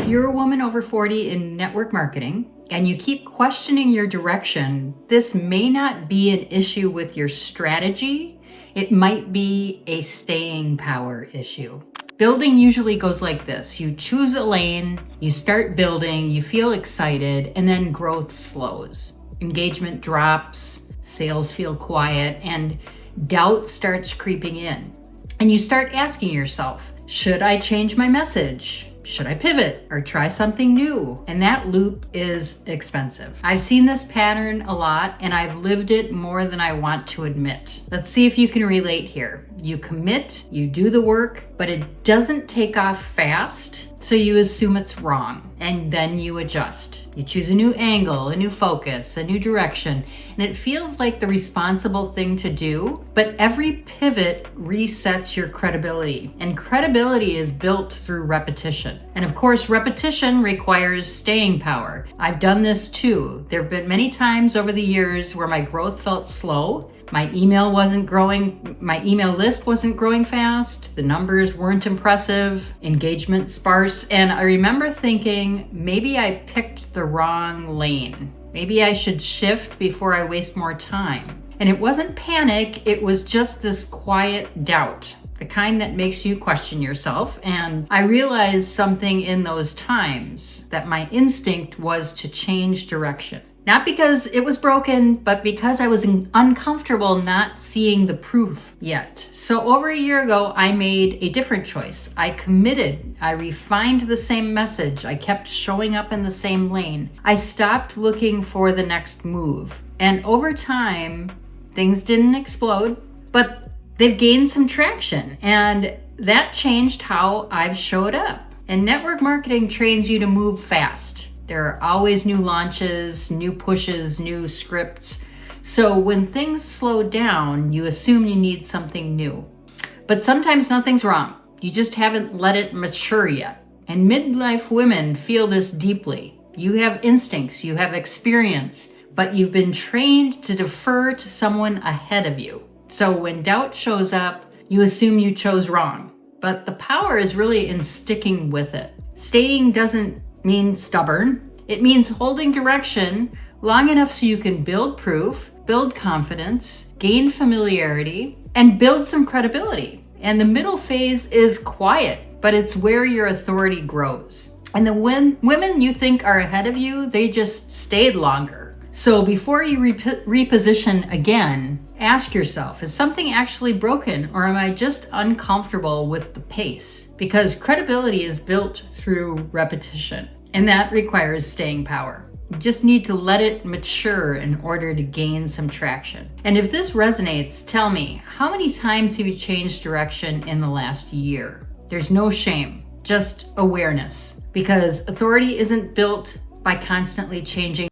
you're a woman over 40 in network marketing and you keep questioning your direction, this may not be an issue with your strategy. It might be a staying power issue. Building usually goes like this. You choose a lane, you start building, you feel excited, and then growth slows. Engagement drops, sales feel quiet, and doubt starts creeping in. And you start asking yourself, should I change my message? Should I pivot or try something new? And that loop is expensive. I've seen this pattern a lot and I've lived it more than I want to admit. Let's see if you can relate here. You commit, you do the work, but it doesn't take off fast, so you assume it's wrong, and then you adjust. You choose a new angle, a new focus, a new direction, and it feels like the responsible thing to do, but every pivot resets your credibility, and credibility is built through repetition. And of course, repetition requires staying power. I've done this too. There have been many times over the years where my growth felt slow. My email wasn't growing, my email list wasn't growing fast, the numbers weren't impressive, engagement sparse, and I remember thinking, maybe I picked the wrong lane. Maybe I should shift before I waste more time. And it wasn't panic, it was just this quiet doubt, the kind that makes you question yourself. And I realized something in those times, that my instinct was to change direction. Not because it was broken, but because I was uncomfortable not seeing the proof yet. So over a year ago, I made a different choice. I committed. I refined the same message. I kept showing up in the same lane. I stopped looking for the next move. And over time, things didn't explode, but they've gained some traction. And that changed how I've showed up. And network marketing trains you to move fast. There are always new launches, new pushes, new scripts. So when things slow down, you assume you need something new. But sometimes nothing's wrong. You just haven't let it mature yet. And midlife women feel this deeply. You have instincts, you have experience, but you've been trained to defer to someone ahead of you. So when doubt shows up, you assume you chose wrong. But the power is really in sticking with it. Staying doesn't mean stubborn. It means holding direction long enough so you can build proof, build confidence, gain familiarity, and build some credibility. And the middle phase is quiet, but it's where your authority grows. And the women you think are ahead of you, they just stayed longer. So before you reposition again, ask yourself, is something actually broken or am I just uncomfortable with the pace? Because credibility is built through repetition, and that requires staying power. You just need to let it mature in order to gain some traction. And if this resonates, tell me, how many times have you changed direction in the last year? There's no shame, just awareness, because authority isn't built by constantly changing.